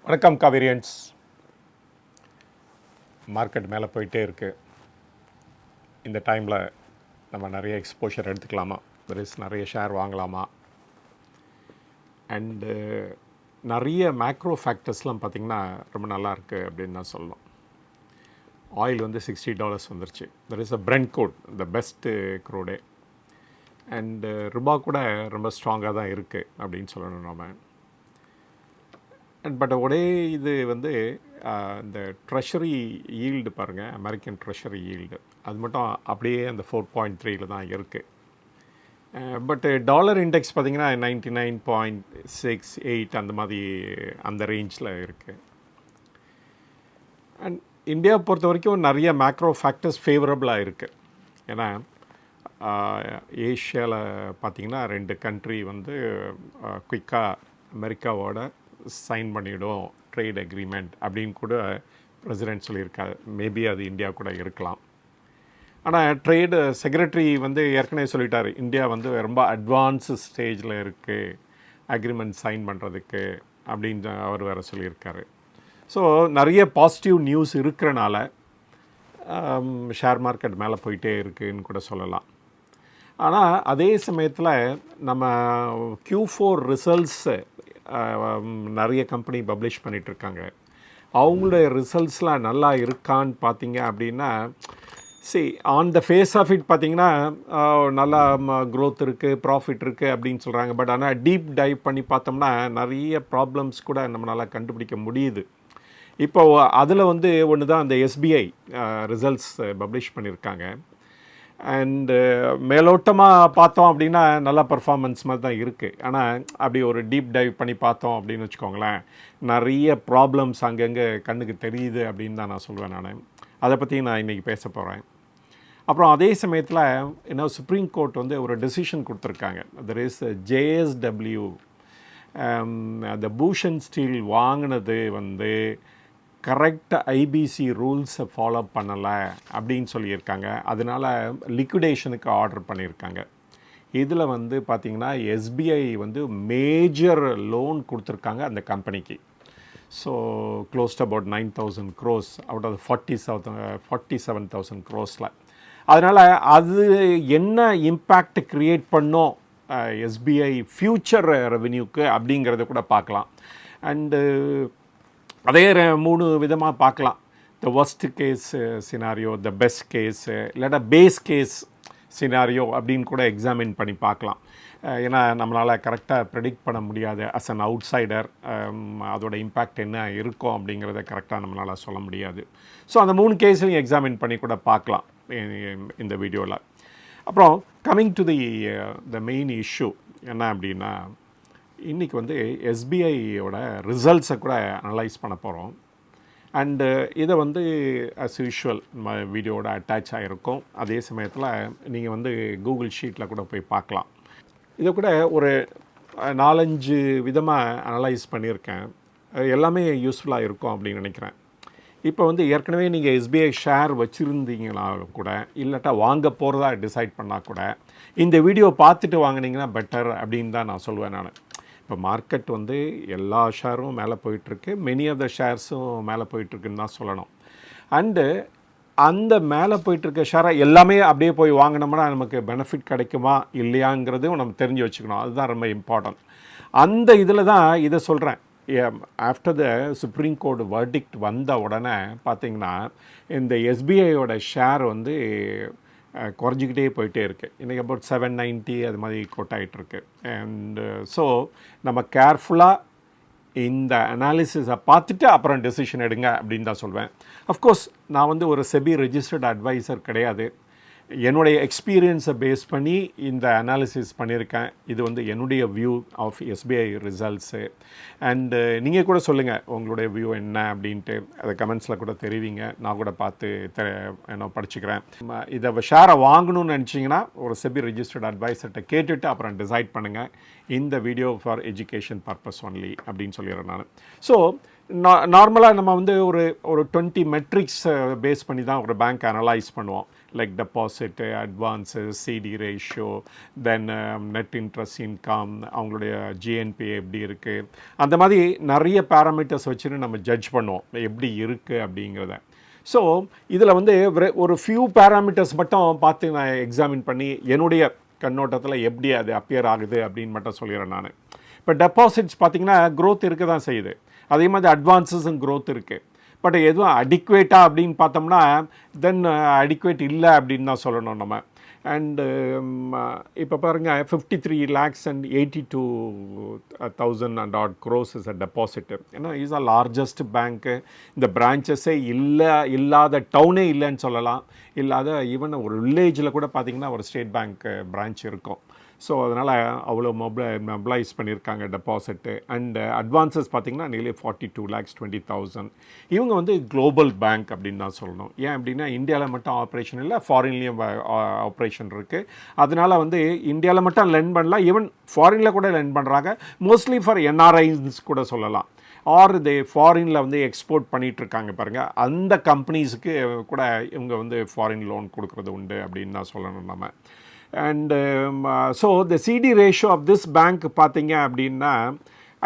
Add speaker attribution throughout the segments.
Speaker 1: வணக்கம் காவேரியன்ஸ். மார்க்கெட் மேலே போயிட்டே இருக்குது. இந்த டைமில் நம்ம நிறைய எக்ஸ்போஷர் எடுத்துக்கலாமா, நிறைய ஷேர் வாங்கலாமா, அண்டு நிறைய மேக்ரோ ஃபேக்டர்ஸ்லாம் பார்த்திங்கன்னா ரொம்ப நல்லா இருக்குது அப்படின்னு தான் சொல்லணும். ஆயில் வந்து $60 வந்துருச்சு. There is a Brent code, the best க்ரூடே. அண்டு ரூபா கூட ரொம்ப ஸ்ட்ராங்காக தான் இருக்குது அப்படின்னு சொல்லணும் நம்ம. பட் ஒரே இது வந்து இந்த ட்ரெஷரி ஈல்டு பாருங்கள், அமெரிக்கன் ட்ரெஷரி ஈல்டு அது மட்டும் அப்படியே அந்த 4.3 தான் இருக்குது. பட் டாலர் இண்டெக்ஸ் பார்த்திங்கன்னா 99.68 அந்த மாதிரி அந்த ரேஞ்சில் இருக்குது. அண்ட் இந்தியாவை பொறுத்த வரைக்கும் நிறைய மேக்ரோ ஃபேக்டர்ஸ் ஃபேவரபுளாக இருக்குது. ஏன்னா ஏஷியாவில் பார்த்திங்கன்னா 2 கண்ட்ரி வந்து குயிக்காக அமெரிக்காவோட சைன் பண்ணிவிடும் ட்ரேட் அக்ரிமெண்ட் அப்படின்னு கூட பிரசிடெண்ட் சொல்லியிருக்காரு. மேபி அது இந்தியா கூட இருக்கலாம். ஆனால் ட்ரேடு செக்ரட்டரி வந்து ஏற்கனவே சொல்லிட்டார், இந்தியா வந்து ரொம்ப அட்வான்ஸு ஸ்டேஜில் இருக்குது அக்ரிமெண்ட் சைன் பண்ணுறதுக்கு அப்படின்னு அவர் வேறு சொல்லியிருக்காரு. ஸோ நிறைய பாசிட்டிவ் நியூஸ் இருக்கிறனால ஷேர் மார்க்கெட் மேலே போயிட்டே இருக்குதுன்னு கூட சொல்லலாம். ஆனால் அதே சமயத்தில் நம்ம Q4 ரிசல்ட்ஸு நிறைய கம்பெனி பப்ளிஷ் பண்ணிகிட்ருக்காங்க. அவங்களுடைய ரிசல்ட்ஸ்லாம் நல்லா இருக்கான்னு பார்த்தீங்க அப்படின்னா, on the face of it பார்த்திங்கன்னா நல்லா க்ரோத் இருக்குது, ப்ராஃபிட் இருக்குது அப்படின்னு சொல்கிறாங்க. பட் ஆனால் டீப் டைவ் பண்ணி பார்த்தோம்னா நிறைய ப்ராப்ளம்ஸ் கூட நம்மளால் கண்டுபிடிக்க முடியுது. இப்போ அதில் வந்து ஒன்று தான் அந்த SBI ரிசல்ட்ஸ் பப்ளிஷ் பண்ணியிருக்காங்க. அண்டு மேலோட்டமாக பார்த்தோம் அப்படின்னா நல்ல பர்ஃபார்மன்ஸ் மாதிரி தான் இருக்குது. ஆனால் அப்படி ஒரு டீப் டைவ் பண்ணி பார்த்தோம் அப்படின்னு வச்சுக்கோங்களேன், நிறைய ப்ராப்ளம்ஸ் அங்கங்கே கண்ணுக்கு தெரியுது அப்படின்னு தான் நான் சொல்வேன். நான் அதை பற்றி நான் இன்றைக்கி பேச போகிறேன். அப்புறம் அதே சமயத்தில் என்ன, சுப்ரீம் கோர்ட் வந்து ஒரு டெசிஷன் கொடுத்துருக்காங்க. தட் இஸ் JSW அந்த பூஷன் ஸ்டீல் வாங்கினது வந்து கரெக்ட் IBC ரூல்ஸை ஃபாலோ பண்ணலை அப்படின்னு சொல்லியிருக்காங்க. அதனால் லிக்விடேஷனுக்கு ஆர்டர் பண்ணியிருக்காங்க. இதில் வந்து பார்த்திங்கன்னா SBI வந்து மேஜர் லோன் கொடுத்துருக்காங்க அந்த கம்பெனிக்கு. So close to about 9,000 crores out of 47,000 crores. அதனால் அது என்ன இம்பேக்ட் க்ரியேட் பண்ணோம் SBI ஃப்யூச்சர் ரெவென்யூக்கு அப்படிங்கிறத கூட பார்க்கலாம். அண்டு அதே 3 விதமாக பார்க்கலாம். The worst case scenario, the best case, இல்லாட்டா பேஸ் கேஸ் சினாரியோ அப்படின்னு கூட எக்ஸாமின் பண்ணி பார்க்கலாம். ஏன்னா நம்மளால் கரெக்டாக ப்ரெடிக்ட் பண்ண முடியாது. அஸ் அன் அவுட் சைடர் அதோட இம்பேக்ட் என்ன இருக்கும் அப்படிங்கிறத கரெக்டாக நம்மளால் சொல்ல முடியாது. ஸோ அந்த 3 கேஸையும் எக்ஸாமின் பண்ணி கூட பார்க்கலாம் இந்த வீடியோவில். அப்புறம் coming to the main issue என்ன அப்படின்னா, இன்றைக்கி வந்து SBIயோட ரிசல்ட்ஸை கூட அனலைஸ் பண்ண போகிறோம். அண்டு இதை வந்து அஸ் யூஷுவல் நம்ம வீடியோவோட அட்டாச் ஆகிருக்கும். அதே சமயத்தில் நீங்கள் வந்து கூகுள் ஷீட்டில் கூட போய் பார்க்கலாம். இதை கூட ஒரு 4-5 விதமாக அனலைஸ் பண்ணியிருக்கேன். எல்லாமே யூஸ்ஃபுல்லாக இருக்கும் அப்படின்னு நினைக்கிறேன். இப்போ வந்து ஏற்கனவே நீங்கள் SBI ஷேர் வச்சுருந்தீங்கனாலும் கூட, இல்லாட்டா வாங்க போகிறதா டிசைட் பண்ணால் கூட இந்த வீடியோ பார்த்துட்டு வாங்கினீங்கன்னா பெட்டர் அப்படின்னு தான் நான் சொல்லுவேன். நான் இப்போ மார்க்கெட் வந்து எல்லா ஷேரும் மேலே போயிட்டுருக்கு, மெனி ஆஃப் த ஷேர்ஸும் மேலே போயிட்டுருக்குன்னு தான் சொல்லணும். அண்டு அந்த மேலே போயிட்டுருக்க ஷேரை எல்லாமே அப்படியே போய் வாங்கினோம்னா நமக்கு பெனிஃபிட் கிடைக்குமா இல்லையாங்கிறதும் நம்ம தெரிஞ்சு வச்சுக்கணும். அதுதான் ரொம்ப இம்பார்ட்டன்ட். அந்த இதில் தான் இதை சொல்கிறேன். After the supreme court verdict வந்த உடனே பார்த்திங்கன்னா இந்த SBIயோட ஷேர் வந்து குறைஞ்சிக்கிட்டே போயிட்டே இருக்குது. இன்றைக்கி அபவுட் 790 அது மாதிரி கோட் ஆகிட்டுருக்கு. அண்டு ஸோ நம்ம கேர்ஃபுல்லாக இந்த அனாலிசிஸை பார்த்துட்டு அப்புறம் டெசிஷன் எடுங்க அப்படின்னு தான் சொல்வேன். அஃப்கோர்ஸ் நான் வந்து ஒரு SEBI ரெஜிஸ்டர்ட் அட்வைசர் கிடையாது. என்னுடைய எக்ஸ்பீரியன்ஸை பேஸ் பண்ணி இந்த அனாலிசிஸ் பண்ணியிருக்கேன். இது வந்து என்னுடைய view of SBI results. And நீங்கள் கூட சொல்லுங்கள் உங்களுடைய வியூ என்ன அப்படின்ட்டு. அதை கமெண்ட்ஸில் கூட தெரிவிங்க. நான் கூட பார்த்து என்ன படிச்சுக்கிறேன். இதை ஷேரை வாங்கணும்னு நினச்சிங்கன்னா ஒரு SEBI ரெஜிஸ்டர்ட் அட்வைசர்கிட்ட கேட்டுட்டு அப்புறம் டிசைட் பண்ணுங்கள். இந்த video for education purpose only அப்படின்னு சொல்லிடுறேன் நான். ஸோ நார்மலாக நம்ம வந்து ஒரு 20 மெட்ரிக்ஸ் பேஸ் பண்ணி தான் ஒரு பேங்க் அனலைஸ் பண்ணுவோம். Like deposit, advance, CD ratio, then net interest income, அவங்களுடைய ஜிஎன்பி எப்படி இருக்குது, அந்த மாதிரி நிறைய பேராமீட்டர்ஸ் வச்சுட்டு நம்ம ஜட்ஜ் பண்ணுவோம் எப்படி இருக்குது அப்படிங்கிறத. ஸோ இதில் வந்து ஒரு ஃபியூ பேராமீட்டர்ஸ் மட்டும் பார்த்து நான் எக்ஸாமின் பண்ணி என்னுடைய கண்ணோட்டத்தில் எப்படி அது அப்பியர் ஆகுது அப்படின்னு மட்டும் சொல்லிடுறேன் நான். இப்போ டெபாசிட்ஸ் பார்த்திங்கன்னா க்ரோத் இருக்க தான் செய்யுது, அதே மாதிரி அட்வான்ஸஸும் க்ரோத் இருக்குது. பட் எதுவும் அடிக்குவேட்டா அப்படின்னு பார்த்தோம்னா தென் அடிக்குவேட் இல்லை அப்படின்னு தான் சொல்லணும் நம்ம. அண்டு இப்போ பாருங்கள் 53,82,000 and odd crores is a deposit. ஏன்னா இஸ் அ லார்ஜஸ்ட் பேங்க்கு. இந்த பிரான்ச்சஸே இல்லாத டவுனே இல்லைன்னு சொல்லலாம். இல்லாத ஈவன் ஒரு வில்லேஜில் கூட பார்த்திங்கன்னா ஒரு ஸ்டேட் பேங்க் பிரான்ச் இருக்கும். ஸோ அதனால் அவ்வளோ மொபிலைஸ் பண்ணியிருக்காங்க டெபாசிட்டு. அண்டு அட்வான்ஸஸ் பார்த்திங்கன்னா நியர்லி 42,20,000. இவங்க வந்து குளோபல் பேங்க் அப்படின்னு தான் சொல்லணும். ஏன் அப்படின்னா இந்தியாவில் மட்டும் ஆப்ரேஷன் இல்லை, ஃபாரின்லேயும் ஆப்ரேஷன் இருக்குது. அதனால் வந்து இந்தியாவில் மட்டும் லெண்ட் பண்ணலாம், ஈவன் ஃபாரினில் கூட லெண்ட் பண்ணுறாங்க. மோஸ்ட்லி ஃபார் என்ஆர்ஐஸ் கூட சொல்லலாம். ஆர் ஃபாரினில் வந்து எக்ஸ்போர்ட் பண்ணிகிட்ருக்காங்க பாருங்கள், அந்த கம்பெனிஸுக்கு கூட இவங்க வந்து ஃபாரின் லோன் கொடுக்குறது உண்டு அப்படின்னு தான் சொல்லணும் நம்ம. And so the CD ratio of this bank பார்த்தீங்க அப்படின்னா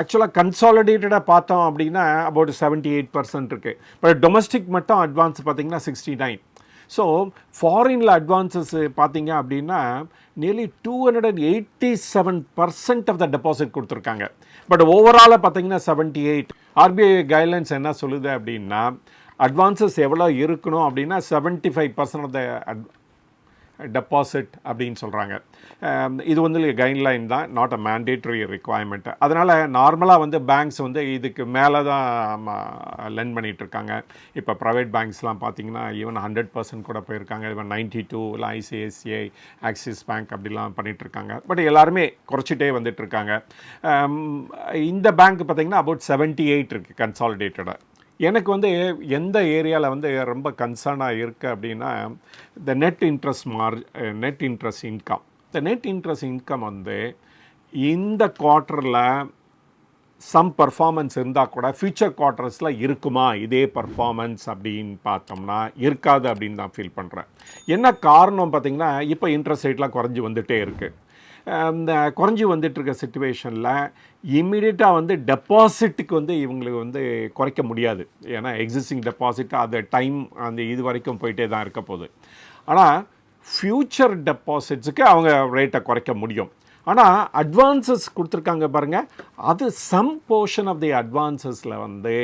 Speaker 1: ஆக்சுவலாக கன்சாலிடேட்டடாக பார்த்தோம் அப்படின்னா அபவுட் 78% இருக்குது. பட் டொமஸ்டிக் மட்டும் அட்வான்ஸ் பார்த்திங்கன்னா 69. ஸோ ஃபாரினில் அட்வான்ஸஸ் பார்த்தீங்க அப்படின்னா நியர்லி 287% ஆஃப் த டெபாசிட் கொடுத்துருக்காங்க. பட் ஓவராலாக பார்த்தீங்கன்னா 78. ஆர்பிஐ கைட்லைன்ஸ் என்ன சொல்லுது அப்படின்னா அட்வான்ஸஸ் எவ்வளோ இருக்கணும் அப்படின்னா 75% ஆஃப் த டெபாசிட் அப்படின்னு சொல்கிறாங்க. இது வந்து கைட்லைன் தான், நாட் அ மேண்டேட்ரி ரிக்குவயர்மெண்ட். அதனால் நார்மலாக வந்து பேங்க்ஸ் வந்து இதுக்கு மேலே தான் லெண்ட் பண்ணிகிட்ருக்காங்க. இப்போ ப்ரைவேட் பேங்க்ஸ்லாம் பார்த்திங்கன்னா ஈவன் 100% கூட போயிருக்காங்க. ஈவன் 92 இல்லை ஐசிஐசிஐ, ஆக்சிஸ் பேங்க் அப்படிலாம் பண்ணிகிட்ருக்காங்க. பட் எல்லாருமே குறைச்சிட்டே வந்துட்டுருக்காங்க. இந்த பேங்க் பார்த்திங்கன்னா அபவுட் 78 இருக்குது கன்சாலிடேட்டடாக. எனக்கு வந்து எந்த ஏரியாவில் வந்து ரொம்ப கன்சர்னாக இருக்குது அப்படின்னா இந்த நெட் இன்ட்ரெஸ்ட் இன்கம். இந்த நெட் இன்ட்ரெஸ்ட் இன்கம் வந்து இந்த குவார்ட்டரில் சம் பர்ஃபார்மன்ஸ் இருந்தால் கூட ஃபியூச்சர் குவார்ட்டர்ஸில் இருக்குமா இதே பர்ஃபார்மன்ஸ் அப்படின்னு பார்த்தோம்னா இருக்காது அப்படின்னு தான் ஃபீல் பண்ணுறேன். என்ன காரணம் பார்த்திங்கன்னா இப்போ இன்ட்ரெஸ்ட் ரேட்லாம் குறைஞ்சி வந்துகிட்டே இருக்குது. இந்த குறைஞ்சி வந்துட்டுருக்க சிச்சுவேஷனில் இம்மிடியட்டாக வந்து டெபாசிட்டுக்கு வந்து இவங்களுக்கு வந்து குறைக்க முடியாது. ஏன்னா எக்ஸிஸ்டிங் டெபாசிட் அது டைம் அந்த இது வரைக்கும் போயிட்டே தான் இருக்க போகுது. ஆனால் ஃப்யூச்சர் டெபாசிட்ஸுக்கு அவங்க ரேட்டை குறைக்க முடியும். ஆனால் அட்வான்ஸஸ் கொடுத்துருக்காங்க பாருங்கள், அது சம் போர்ஷன் ஆஃப் தி அட்வான்ஸஸில் வந்து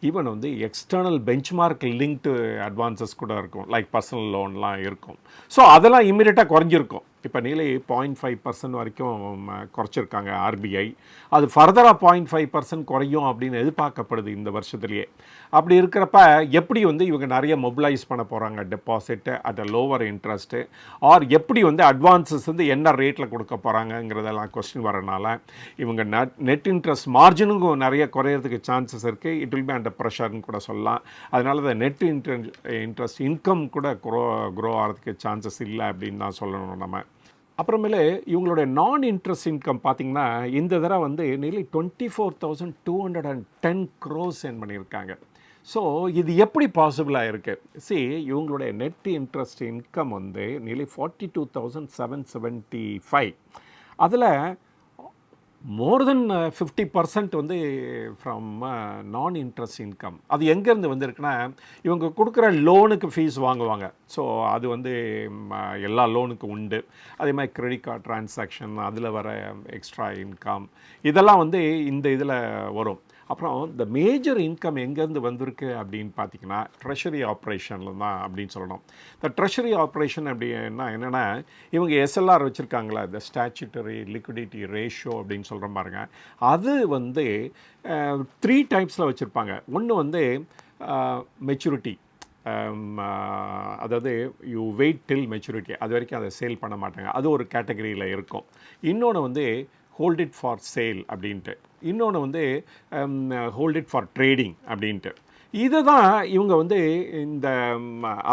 Speaker 1: ஈவன் வந்து எக்ஸ்டர்னல் பெஞ்ச்மார்க் லிங்க்டு அட்வான்ஸஸ் கூட இருக்கும், லைக் பர்சனல் லோன்லாம் இருக்கும். ஸோ அதெல்லாம் இம்மிடியட்டாக குறைஞ்சிருக்கும். இப்போ நீங்களே 0.5% வரைக்கும் குறைச்சிருக்காங்க ஆர்பிஐ. அது ஃபர்தராக 0.5% குறையும் அப்படின்னு எதிர்பார்க்கப்படுது இந்த வருஷத்துலேயே. அப்படி இருக்கிறப்ப எப்படி வந்து இவங்க நிறைய மொபிலைஸ் பண்ண போகிறாங்க deposit at a lower interest, or எப்படி வந்து அட்வான்ஸஸ் வந்து என்ன ரேட்டில் கொடுக்க போகிறாங்கங்கிறதெல்லாம் கொஸ்டின் வரனால இவங்க நெட் இன்ட்ரெஸ்ட் மார்ஜினுக்கும் நிறைய குறையிறதுக்கு சான்சஸ் இருக்குது. இட் வில் பி அண்டர் ப்ரெஷர்னு கூட சொல்லலாம். அதனால தான் நெட் இன்ட்ரெஸ்ட் இன்கம் கூட க்ரோ ஆகிறதுக்கு சான்சஸ் இல்லை அப்படின்னு தான் சொல்லணும் நம்ம. அப்புறமேலே இவங்களுடைய நான் இன்ட்ரெஸ்ட் இன்கம் பார்த்திங்கன்னா இந்த தடவை வந்து நியர்லி 24,210 crores ஏர்ன் பண்ணியிருக்காங்க. ஸோ இது எப்படி பாசிபிளாக இருக்குது? இவங்களுடைய நெட் இன்ட்ரெஸ்ட் இன்கம் வந்து நியர்லி 42,775. அதில் மோர் தென் 50% வந்து ஃப்ரம் நான் இன்ட்ரெஸ்ட் இன்கம். அது எங்கேருந்து வந்திருக்குன்னா இவங்க கொடுக்குற லோனுக்கு ஃபீஸ் வாங்குவாங்க. ஸோ அது வந்து எல்லா லோனுக்கும் உண்டு. அதே மாதிரி கிரெடிட் கார்டு ட்ரான்சாக்ஷன், அதில் வர எக்ஸ்ட்ரா இன்கம், இதெல்லாம் வந்து இந்த இதில் வரும். அப்புறம் இந்த மேஜர் இன்கம் எங்கேருந்து வந்திருக்கு அப்படின்னு பார்த்தீங்கன்னா ட்ரெஷரி ஆப்ரேஷனில் தான் அப்படின்னு சொல்லணும். இந்த ட்ரெஷரி ஆப்ரேஷன் அப்படின்னா என்னென்னா இவங்க எஸ்எல்ஆர் வச்சுருக்காங்களா, இந்த ஸ்டாச்சுட்டரி லிக்விடிட்டி ரேஷியோ அப்படின்னு சொல்கிற பாருங்க. அது வந்து 3 டைப்ஸில் வச்சுருப்பாங்க. ஒன்று வந்து மெச்சூரிட்டி, அதாவது யூ வெயிட் டில் மெச்சூரிட்டி, அது வரைக்கும் அதை சேல் பண்ண மாட்டாங்க, அது ஒரு கேட்டகரியில் இருக்கும். இன்னொன்று வந்து ஹோல்ட் இட் ஃபார் சேல் அப்படின்ட்டு, இன்னொன்று வந்து ஹோல்ட் இட் ஃபார் ட்ரேடிங் அப்படின்ட்டு. இதுதான் இவங்க வந்து இந்த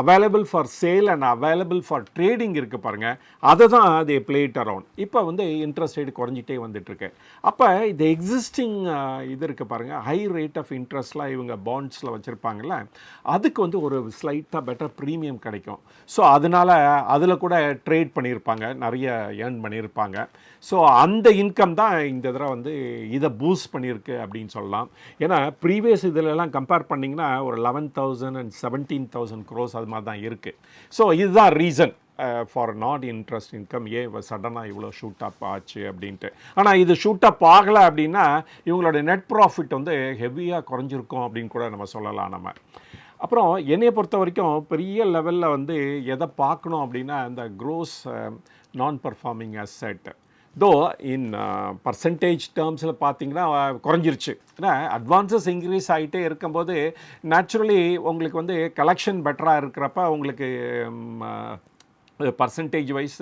Speaker 1: available for sale and available for trading இருக்குது பாருங்கள், அதை தான் தே பிளே இட் அரவுண்ட். இப்போ வந்து இன்ட்ரெஸ்ட் ரேட் குறைஞ்சிட்டே வந்துட்டுருக்கு. அப்போ இந்த எக்ஸிஸ்டிங் இது இருக்குது பாருங்கள், ஹை ரேட் ஆஃப் இன்ட்ரெஸ்ட்லாம் இவங்க பாண்ட்ஸில் வச்சுருப்பாங்கல்ல, அதுக்கு வந்து ஒரு ஸ்லைட்டாக பெட்டர் ப்ரீமியம் கிடைக்கும். ஸோ அதனால் அதில் கூட ட்ரேட் பண்ணியிருப்பாங்க, நிறைய ஏர்ன் பண்ணியிருப்பாங்க. ஸோ அந்த இன்கம் தான் இந்த தடவை வந்து இதை பூஸ்ட் பண்ணியிருக்கு அப்படின்னு சொல்லலாம். ஏன்னா ப்ரீவியஸ் இதிலெல்லாம் கம்பேர் பண்ணிங்கன்னா ஒரு 11,000 and 17,000 crores அது மாதிரி தான் இருக்குது. ஸோ இதுதான் reason for not interest income ஏன் சடனாக இவ்வளோ ஷூட் அப் ஆச்சு அப்படின்ட்டு. ஆனால் இது ஷூட் அப் ஆகலை அப்படின்னா இவங்களோட நெட் ப்ராஃபிட் வந்து ஹெவியாக குறைஞ்சிருக்கும் அப்படின்னு கூட நம்ம சொல்லலாம் நம்ம. அப்புறம் என்னையை பொறுத்த வரைக்கும் பெரிய லெவலில் வந்து எதை பார்க்கணும் அப்படின்னா இந்த க்ரோஸ் நான் பர்ஃபார்மிங் அசெட் தோ இன் பர்சன்டேஜ் டேர்ம்ஸில் பார்த்தீங்கன்னா குறைஞ்சிருச்சு. ஏன்னா அட்வான்ஸஸ் இன்க்ரீஸ் ஆகிட்டே இருக்கும்போது நேச்சுரலி உங்களுக்கு வந்து கலெக்ஷன் பெட்டராக இருக்கிறப்ப உங்களுக்கு பர்சன்டேஜ் வைஸ்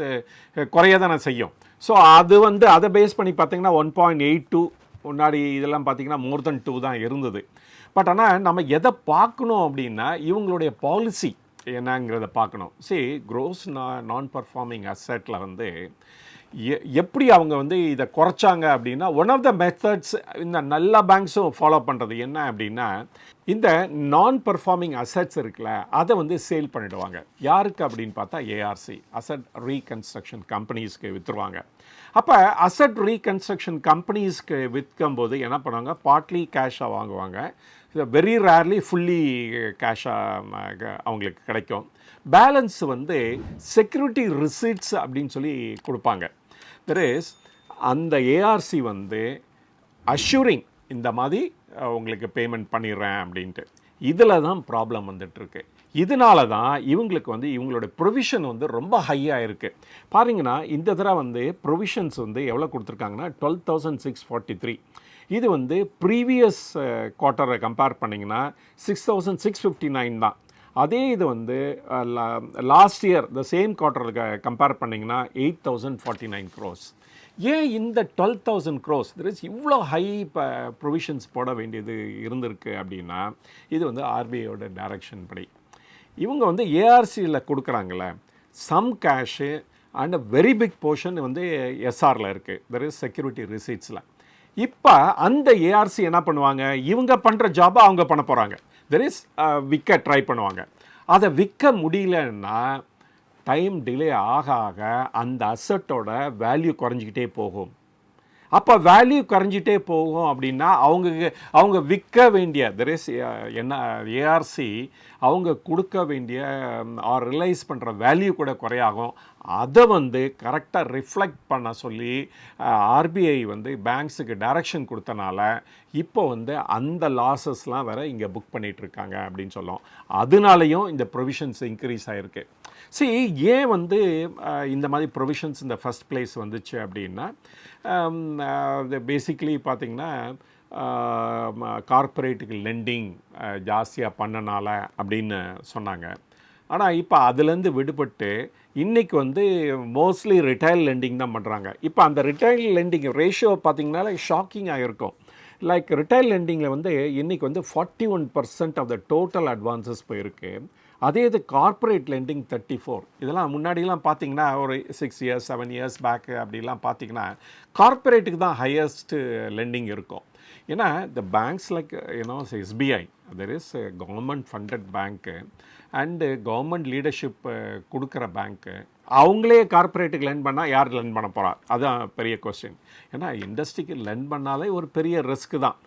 Speaker 1: குறைய தானே செய்யும். ஸோ அது வந்து அதை பேஸ் பண்ணி பார்த்தீங்கன்னா 1.82 முன்னாடி இதெல்லாம் பார்த்தீங்கன்னா மோர் தென் 2 தான் இருந்தது. பட் ஆனால் நம்ம எதை பார்க்கணும் அப்படின்னா இவங்களுடைய பாலிசி என்னங்கிறத பார்க்கணும். சரி, க்ரோஸ் நான் பர்ஃபார்மிங் அசெட்டில் வந்து எப்படி அவங்க வந்து இதை குறைச்சாங்க அப்படின்னா ஒன் ஆஃப் த மெத்தட்ஸ் இந்த நல்ல பேங்க்ஸும் ஃபாலோ பண்ணுறது என்ன அப்படின்னா இந்த நான் பர்ஃபார்மிங் அசெட்ஸ் இருக்குல்ல அதை வந்து சேல் பண்ணிவிடுவாங்க. யாருக்கு அப்படின்னு பார்த்தா ஏஆர்சி அசெட் ரீகன்ஸ்ட்ரக்ஷன் கம்பெனிஸ்க்கு விற்றுருவாங்க. அப்போ அசெட் ரீகன்ஸ்ட்ரக்ஷன் கம்பெனிஸ்க்கு விற்கும்போது என்ன பண்ணுவாங்க, பார்ட்லி கேஷாக வாங்குவாங்க, வெரி ரேர்லி ஃபுல்லி கேஷாக அவங்களுக்கு கிடைக்கும். பேலன்ஸ் வந்து செக்யூரிட்டி ரிசீட்ஸ் அப்படின்னு சொல்லி கொடுப்பாங்க. தெர் அந்த ஏஆர்சி வந்து அஷ்யூரிங் இந்த மாதிரி உங்களுக்கு பேமெண்ட் பண்ணிடுறேன் அப்படின்ட்டு. இதில் தான் ப்ராப்ளம் வந்துட்டுருக்கு. இதனால தான் இவங்களுக்கு வந்து இவங்களோட ப்ரொவிஷன் வந்து ரொம்ப ஹையாக இருக்குது. பாருங்கன்னா இந்த தடவை வந்து ப்ரொவிஷன்ஸ் வந்து எவ்வளோ கொடுத்துருக்காங்கன்னா 12,643. இது வந்து ப்ரீவியஸ் குவார்ட்டரை கம்பேர் பண்ணிங்கன்னா 6,659 தான். அதே இது வந்து லாஸ்ட் இயர் த சேம் குவார்ட்டருக்கு கம்பேர் பண்ணிங்கன்னா 8,049 crores. ஏன் இந்த 12,000 crores இவ்வளோ ஹை ப்ரொவிஷன்ஸ் போட வேண்டியது இருந்திருக்கு அப்படின்னா இது வந்து ஆர்பிஐயோட டைரக்ஷன் படி இவங்க வந்து ஏஆர்சியில் கொடுக்குறாங்களே some cash and very big portion வந்து எஸ்ஆரில் இருக்குது, தெர் இஸ் செக்யூரிட்டி ரிசீட்ஸில். இப்போ அந்த ஏஆர்சி என்ன பண்ணுவாங்க, இவங்க பண்ணுற ஜாபை அவங்க பண்ண போகிறாங்க. தெர் இஸ் விற்க ட்ரை பண்ணுவாங்க. அதை விற்க முடியலன்னா டைம் டிலே ஆக ஆக அந்த அசட்டோட வேல்யூ குறைஞ்சிக்கிட்டே போகும். அப்போ வேல்யூ குறைஞ்சிட்டே போகும் அப்படின்னா அவங்க விற்க வேண்டிய தெர் இஸ் என்ன ஏஆர்சி அவங்க கொடுக்க வேண்டிய ஆர் ரிலைஸ் பண்ணுற வேல்யூ கூட குறையாகும். அதை வந்து கரெக்டாக ரிஃப்ளெக்ட் பண்ண சொல்லி ஆர்பிஐ வந்து பேங்க்ஸுக்கு டைரக்ஷன் கொடுத்தனால இப்போ வந்து அந்த லாஸஸ்லாம் வேறு இங்கே புக் பண்ணிகிட்ருக்காங்க அப்படின்னு சொல்லும். அதனாலையும் இந்த ப்ரொவிஷன்ஸ் இன்க்ரீஸ் ஆகிருக்கு. சரி, ஏன் வந்து இந்த மாதிரி ப்ரொவிஷன்ஸ் இந்த ஃபஸ்ட் பிளேஸ் வந்துச்சு அப்படின்னா பேசிக்லி பார்த்திங்கன்னா கார்ப்பரேட்டுக்கு லெண்டிங் ஜாஸ்தியாக பண்ணனால அப்படின்னு சொன்னாங்க. ஆனால் இப்போ அதுலேருந்து விடுபட்டு இன்றைக்கி வந்து மோஸ்ட்லி ரிட்டைல் லெண்டிங் தான் பண்ணுறாங்க. இப்போ அந்த ரிட்டைல் லெண்டிங் ரேஷியோ பார்த்திங்கனால ஷாக்கிங்காக இருக்கும். லைக் ரிட்டைல் லெண்டிங்கில் வந்து இன்றைக்கி வந்து 41% ஆஃப் த டோட்டல் அட்வான்சஸ் போயிருக்கு. அதே இது கார்ப்பரேட் லெண்டிங் 34. இதெல்லாம் முன்னாடிலாம் பார்த்திங்கன்னா ஒரு 6 years 7 years பேக்கு அப்படிலாம் பார்த்திங்கன்னா கார்ப்பரேட்டுக்கு தான் ஹையஸ்ட்டு லெண்டிங் இருக்கும். ஏன்னா இந்த banks like SBI there is government funded bank and government leadership கொடுக்குற பேங்க்கு அவங்களே கார்ப்பரேட்டுக்கு லெண்ட் பண்ணால் யார் லெண்ட் பண்ண போகிறா, அதுதான் பெரிய கொஸ்டின். ஏன்னா இண்டஸ்ட்ரிக்கு லெண்ட் பண்ணாலே ஒரு பெரிய ரிஸ்க்கு தான்.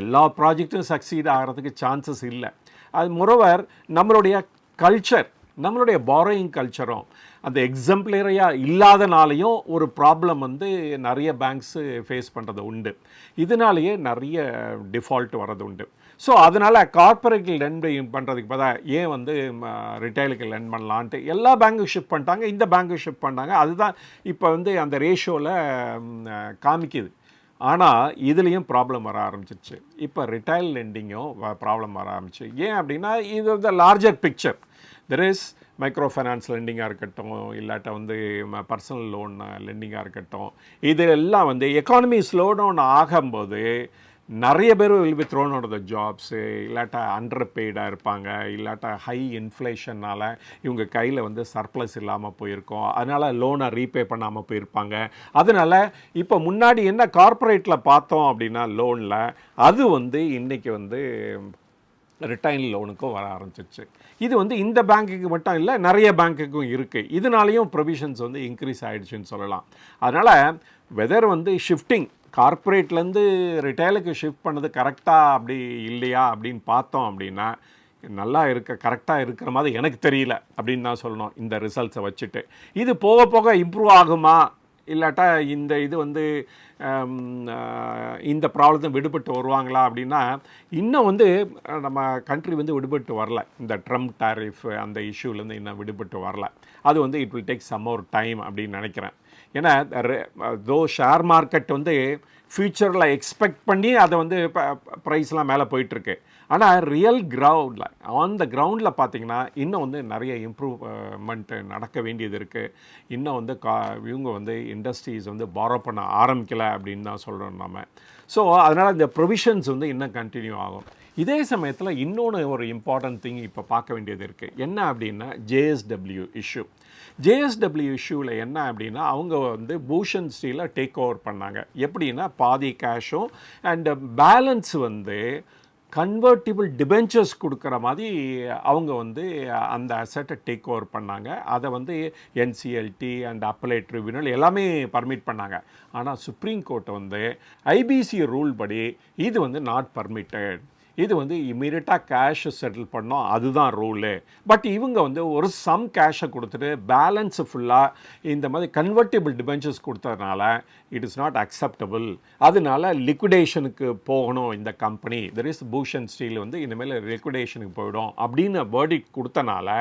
Speaker 1: எல்லா ப்ராஜெக்ட்டும் சக்சீட் ஆகிறதுக்கு சான்சஸ் இல்லை. அது மொரோவர் நம்மளுடைய கல்ச்சர், நம்மளுடைய பாரோயிங் கல்ச்சரும் அந்த எக்ஸம்ப்ளரியாக இல்லாதனாலையும் ஒரு ப்ராப்ளம் வந்து நிறைய பேங்க்ஸு ஃபேஸ் பண்ணுறது உண்டு. இதனாலேயே நிறைய டிஃபால்ட் வர்றது உண்டு. ஸோ அதனால் கார்ப்பரேட் லெண்ட் பண்ணுறதுக்கு பார்த்தா ஏன் வந்து ரிட்டைலுக்கு லெண்ட் பண்ணலான்ட்டு எல்லா பேங்க்கும் ஷிஃப்ட் பண்ணிட்டாங்க, இந்த பேங்க்கும் ஷிஃப்ட் பண்ணாங்க. அதுதான் இப்போ வந்து அந்த ரேஷியோவில் காமிக்குது. ஆனால் இதுலேயும் ப்ராப்ளம் வர ஆரம்பிச்சிருச்சு. இப்போ ரிட்டைல் லெண்டிங்கும் ப்ராப்ளம் வர ஆரம்பிச்சு. ஏன் அப்படின்னா இது the larger picture. There is micro finance லெண்டிங்காக இருக்கட்டும், இல்லாட்ட வந்து பர்சனல் லோன் லெண்டிங்காக இருக்கட்டும், இதெல்லாம் வந்து எக்கானமி ஸ்லோ டவுன் ஆகும்போது நிறைய பேர் will be thrown out of the jobs, இல்லாட்டா அண்டர் பெய்டாக இருப்பாங்க, இல்லாட்டா ஹை இன்ஃப்ளேஷனால் இவங்க கையில் வந்து சர்ப்ளஸ் இல்லாமல் போயிருக்கோம், அதனால் லோனை ரீபே பண்ணாமல் போயிருப்பாங்க. அதனால் இப்போ முன்னாடி என்ன கார்ப்பரேட்டில் பார்த்தோம் அப்படின்னா லோனில் அது வந்து இன்றைக்கி வந்து ரிட்டைன் லோனுக்கும் வர ஆரம்பிச்சிச்சு. இது வந்து இந்த பேங்க்குக்கு மட்டும் இல்லை, நிறைய பேங்க்குக்கும் இருக்குது. இதனாலேயும் ப்ரொவிஷன்ஸ் வந்து இன்க்ரீஸ் ஆகிடுச்சுன்னு சொல்லலாம். அதனால் வெதர் வந்து ஷிஃப்டிங் கார்ப்பரேட்லேருந்து ரிட்டைலுக்கு ஷிஃப்ட் பண்ணது கரெக்டாக அப்படி இல்லையா அப்படின்னு பார்த்தோம் அப்படின்னா நல்லா கரெக்டாக இருக்கிற மாதிரி எனக்கு தெரியல அப்படின்னு தான் சொல்லணும் இந்த ரிசல்ட்ஸை வச்சுட்டு. இது போக போக இம்ப்ரூவ் ஆகுமா, இல்லாட்டா இந்த இது வந்து இந்த ப்ராப்ளத்தை விடுபட்டு வருவாங்களா அப்படின்னா இன்னும் வந்து நம்ம கண்ட்ரி வந்து விடுபட்டு வரல. இந்த ட்ரம்ப் டாரிஃப் அந்த இஷ்யூலேருந்து இன்னும் விடுபட்டு வரல. அது வந்து it will take some more time அப்படின்னு நினைக்கிறேன். ஏன்னா ஷேர் மார்க்கெட் வந்து ஃப்யூச்சரில் எக்ஸ்பெக்ட் பண்ணி அதை வந்து ப்ரைஸ்லாம் மேலே போயிட்டுருக்கு. ஆனால் ரியல் கிரவுண்டில் ஆன் த கிரவுண்டில் பார்த்திங்கன்னா இன்னும் வந்து நிறைய இம்ப்ரூவ்மெண்ட்டு நடக்க வேண்டியது இருக்குது. இன்னும் வந்து இவங்க வந்து இண்டஸ்ட்ரீஸ் வந்து பாரோ பண்ண ஆரம்பிக்கலை அப்படின்னு தான் சொல்கிறோம் நம்ம. ஸோ அதனால் இந்த ப்ரொவிஷன்ஸ் வந்து இன்னும் கண்டினியூ ஆகும். இதே சமயத்தில் இன்னொன்று ஒரு இம்பார்ட்டன்ட் திங் இப்போ பார்க்க வேண்டியது இருக்குது. என்ன அப்படின்னா JSW இஷ்யூ. JSW இஷ்யூவில் என்ன அப்படின்னா அவங்க வந்து பூஷன் ஸ்டீலை டேக் ஓவர் பண்ணாங்க. எப்படின்னா பாதி கேஷும் அண்டு பேலன்ஸ் வந்து கன்வெர்ட்டிபிள் டிபென்ச்சர்ஸ் கொடுக்குற மாதிரி அவங்க வந்து அந்த அசட்டை டேக் ஓவர் பண்ணாங்க. அதை வந்து NCLT அண்ட் அப்பலேட் ட்ரிபியூனல் எல்லாமே பர்மிட் பண்ணாங்க. ஆனால் சுப்ரீம் கோர்ட் வந்து IBC ரூல் படி இது வந்து நாட் பர்மிட்டட், இது வந்து இமீடியட்டாக கேஷை செட்டில் பண்ணோம், அதுதான் ரூலு. பட் இவங்க வந்து ஒரு சம் கேஷை கொடுத்துட்டு பேலன்ஸு ஃபுல்லாக இந்த மாதிரி கன்வெர்ட்டிபிள் டிபென்ச்சர்ஸ் கொடுத்ததுனால இட் இஸ் நாட் அக்செப்டபிள். அதனால லிக்விடேஷனுக்கு போகணும் இந்த company, there is Bhushan steel வந்து இனிமேல் லிக்விடேஷனுக்கு போயிடும் அப்படின்னு வேர்டிக்ட் கொடுத்தனால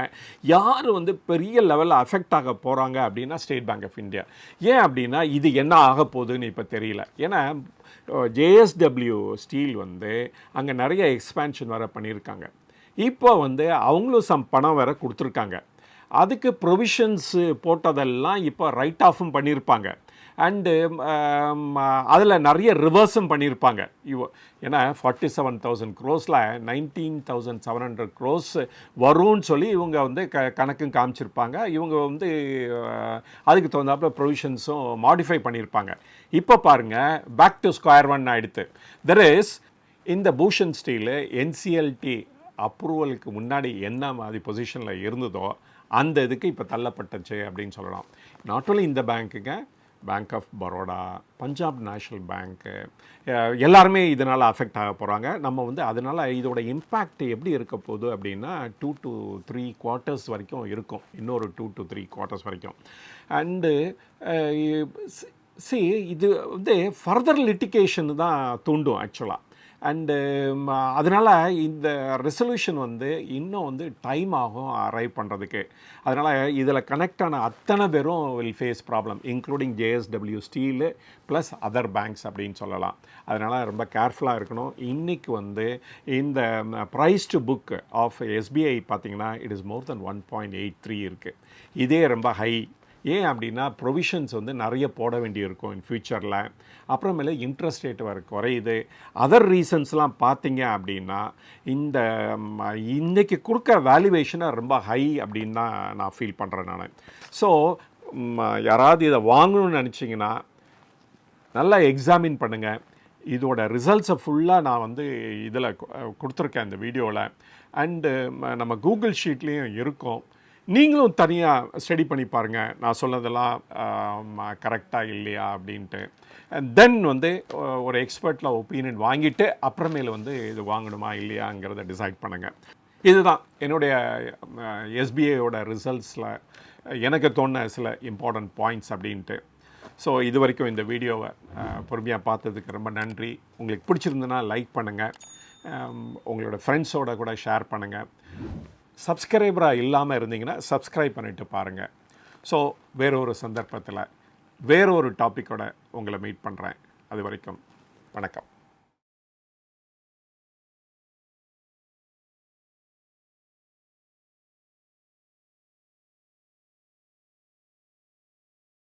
Speaker 1: யார் வந்து பெரிய லெவலில் அஃபெக்ட் ஆக போகிறாங்க அப்படின்னா ஸ்டேட் பேங்க் ஆஃப் இந்தியா. ஏன் அப்படின்னா இது என்ன ஆக போகுதுன்னு இப்போ தெரியல. ஏன்னா JSW ஸ்டீல் வந்து அங்கே நிறைய எக்ஸ்பேன்ஷன் வேறு பண்ணியிருக்காங்க. இப்போ வந்து அவங்களும் சம் பணம் வேறு கொடுத்துருக்காங்க. அதுக்கு ப்ரொவிஷன்ஸு போட்டதெல்லாம் இப்போ ரைட் ஆஃபும் பண்ணியிருப்பாங்க. அண்டு அதில் நிறைய ரிவர்ஸும் பண்ணியிருப்பாங்க. ஏன்னா 47,000 crores 19,700 crores வரும்னு சொல்லி இவங்க வந்து கணக்கும் காமிச்சிருப்பாங்க. இவங்க வந்து அதுக்கு தகுந்தாப்புல ப்ரொவிஷன்ஸும் மாடிஃபை பண்ணியிருப்பாங்க. இப்போ பாருங்கள், பேக் டு ஸ்கொயர் ஒன் ஆகிடுது. தெர் இஸ் இந்த பூஷன் ஸ்டீலு NCLT அப்ரூவலுக்கு முன்னாடி என்ன மாதிரி பொசிஷனில் இருந்ததோ அந்த இதுக்கு இப்போ தள்ளப்பட்டுச்சு அப்படின்னு சொல்லலாம். நாட் ஓன்லி இந்த பேங்க்குங்க, Bank of Baroda, Punjab National Bank எல்லாருமே இதனால் அஃபெக்ட் ஆக போகிறாங்க. நம்ம வந்து அதனால் இதோட இம்பேக்ட் எப்படி இருக்க போகுது அப்படின்னா 2 to 3 quarters வரைக்கும் இருக்கும். இன்னொரு 2 to 3 quarters வரைக்கும். அண்டு இது வந்து ஃபர்தர் லிட்டிகேஷன் தான் தூண்டும் ஆக்சுவலாக. அண்டு அதனால் இந்த ரெசல்யூஷன் வந்து இன்னும் வந்து டைம் ஆகும் அரைவ் பண்ணுறதுக்கு. அதனால் இதில் கனெக்ட் ஆன அத்தனை பேரும் will face problem, including JSW steel plus other banks அப்படின்னு சொல்லலாம். அதனால் ரொம்ப கேர்ஃபுல்லாக இருக்கணும். இன்றைக்கி வந்து இந்த price to book of SBI பார்த்திங்கன்னா இட் இஸ் மோர் தென் 1.83 இருக்குது. இதே ரொம்ப ஹை. ஏன் அப்படின்னா ப்ரொவிஷன்ஸ் வந்து நிறைய போட வேண்டியிருக்கும் இன் ஃப்யூச்சரில். அப்புறமேல இன்ட்ரெஸ்ட் ரேட் வர குறையுது. அதர் ரீசன்ஸ்லாம் பார்த்தீங்க அப்படின்னா இந்த இன்றைக்கி கொடுக்குற வேல்யூவேஷனை ரொம்ப ஹை அப்படின்னு தான் நான் ஃபீல் பண்ணுறேன் நான். ஸோ யாராவது இதை வாங்கணும்னு நினச்சிங்கன்னா நல்லா எக்ஸாமின் பண்ணுங்கள். இதோட ரிசல்ட்ஸை ஃபுல்லாக நான் வந்து இதில் கொடுத்துருக்கேன் இந்த வீடியோவில். அண்டு நம்ம கூகுள் ஷீட்லேயும் இருக்கும். நீங்களும் தனியாக ஸ்டடி பண்ணி பாருங்கள், நான் சொன்னதெல்லாம் கரெக்டாக இல்லையா அப்படின்ட்டு. தென் வந்து ஒரு எக்ஸ்பர்ட்டில் ஒப்பீனியன் வாங்கிட்டு அப்புறமேல வந்து இது வாங்கணுமா இல்லையாங்கிறத டிசைட் பண்ணுங்கள். இதுதான் என்னுடைய SBIயோட ரிசல்ட்ஸில் எனக்கு தோணுன சில இம்பார்ட்டன்ட் பாயிண்ட்ஸ் அப்படின்ட்டு. ஸோ இது வரைக்கும் இந்த வீடியோவை பொறுமையாக பார்த்ததுக்கு ரொம்ப நன்றி. உங்களுக்கு பிடிச்சிருந்துன்னா லைக் பண்ணுங்கள், உங்களோட ஃப்ரெண்ட்ஸோட கூட ஷேர் பண்ணுங்கள். சப்ஸ்கிரைபராக இல்லாமல் இருந்தீங்கன்னா சப்ஸ்கிரைப் பண்ணிவிட்டு பாருங்கள். ஸோ வேறொரு சந்தர்ப்பத்தில் வேறொரு டாப்பிக்கோட உங்களை மீட் பண்ணுறேன். அது வரைக்கும் வணக்கம்.